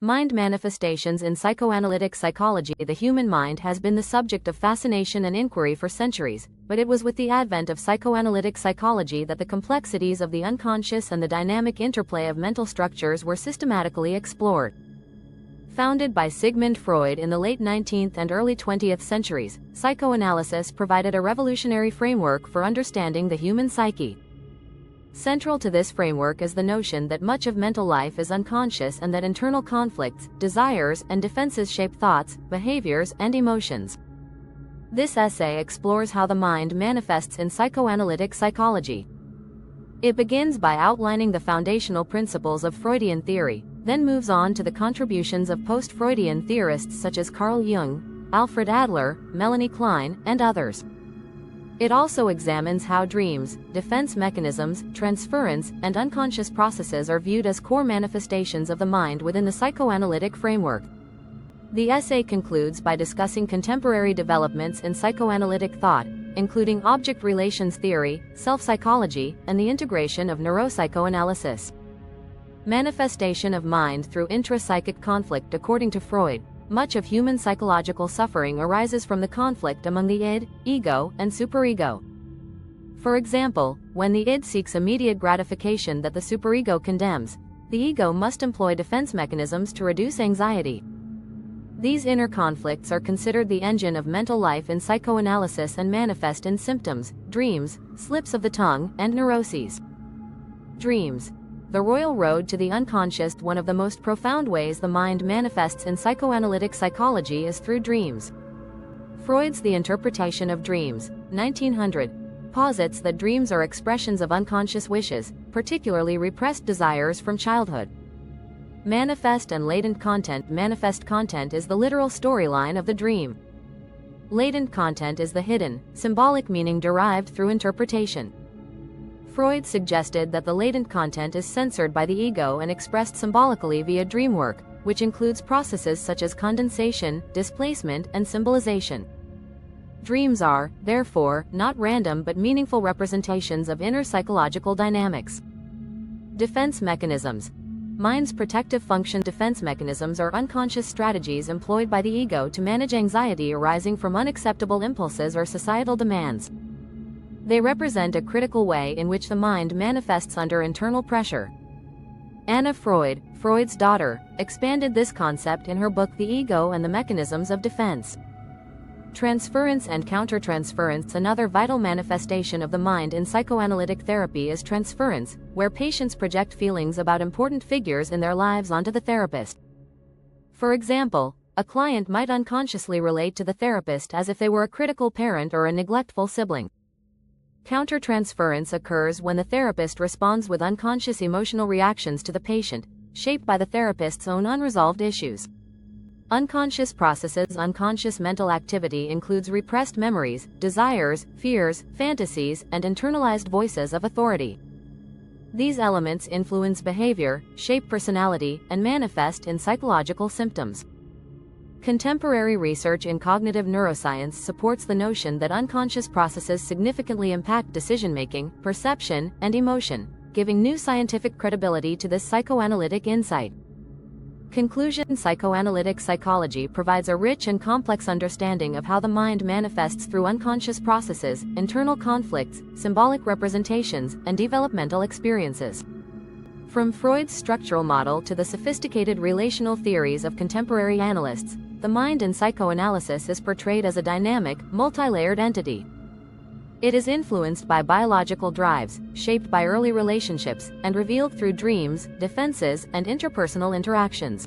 Mind manifestations in psychoanalytic psychology. The human mind has been the subject of fascination and inquiry for centuries, but it was with the advent of psychoanalytic psychology that the complexities of the unconscious and the dynamic interplay of mental structures were systematically explored. Founded by Sigmund Freud in the late 19th and early 20th centuries, psychoanalysis provided a revolutionary framework for understanding the human psyche. Central to this framework is the notion that much of mental life is unconscious and that internal conflicts, desires, and defenses shape thoughts, behaviors, and emotions. This essay explores how the mind manifests in psychoanalytic psychology. It begins by outlining the foundational principles of Freudian theory, then moves on to the contributions of post-Freudian theorists such as Carl Jung, Alfred Adler, Melanie Klein, and others. It also examines how dreams, defense mechanisms, transference, and unconscious processes are viewed as core manifestations of the mind within the psychoanalytic framework. The essay concludes by discussing contemporary developments in psychoanalytic thought, including object relations theory, self-psychology, and the integration of neuropsychoanalysis. Manifestation of mind through intrapsychic conflict. According to Freud, much of human psychological suffering arises from the conflict among the id, ego, and superego. For example, when the id seeks immediate gratification that the superego condemns, the ego must employ defense mechanisms to reduce anxiety. These inner conflicts are considered the engine of mental life in psychoanalysis and manifest in symptoms, dreams, slips of the tongue, and neuroses. Dreams. The royal road to the unconscious. One of the most profound ways the mind manifests in psychoanalytic psychology is through dreams. Freud's The Interpretation of Dreams, 1900, posits that dreams are expressions of unconscious wishes, particularly repressed desires from childhood. Manifest and latent content. Manifest content is the literal storyline of the dream. Latent content is the hidden, symbolic meaning derived through interpretation. Freud suggested that the latent content is censored by the ego and expressed symbolically via dream work, which includes processes such as condensation, displacement, and symbolization. Dreams are, therefore, not random but meaningful representations of inner psychological dynamics. Defense mechanisms. Mind's protective function. Defense mechanisms are unconscious strategies employed by the ego to manage anxiety arising from unacceptable impulses or societal demands. They represent a critical way in which the mind manifests under internal pressure. Anna Freud, Freud's daughter, expanded this concept in her book The Ego and the Mechanisms of Defense. Transference and countertransference. Another vital manifestation of the mind in psychoanalytic therapy is transference, where patients project feelings about important figures in their lives onto the therapist. For example, a client might unconsciously relate to the therapist as if they were a critical parent or a neglectful sibling. Countertransference occurs when the therapist responds with unconscious emotional reactions to the patient, shaped by the therapist's own unresolved issues. Unconscious processes. Unconscious mental activity includes repressed memories, desires, fears, fantasies, and internalized voices of authority. These elements influence behavior, shape personality, and manifest in psychological symptoms. Contemporary research in cognitive neuroscience supports the notion that unconscious processes significantly impact decision-making, perception, and emotion, giving new scientific credibility to this psychoanalytic insight. Conclusion. Psychoanalytic psychology provides a rich and complex understanding of how the mind manifests through unconscious processes, internal conflicts, symbolic representations, and developmental experiences. From Freud's structural model to the sophisticated relational theories of contemporary analysts, the mind in psychoanalysis is portrayed as a dynamic, multi-layered entity. It is influenced by biological drives, shaped by early relationships, and revealed through dreams, defenses, and interpersonal interactions.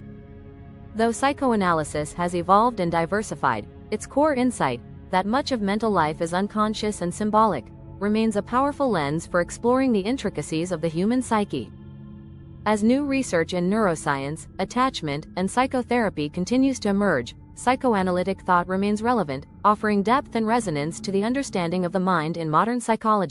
Though psychoanalysis has evolved and diversified, its core insight, that much of mental life is unconscious and symbolic, remains a powerful lens for exploring the intricacies of the human psyche. As new research in neuroscience, attachment, and psychotherapy continues to emerge, psychoanalytic thought remains relevant, offering depth and resonance to the understanding of the mind in modern psychology.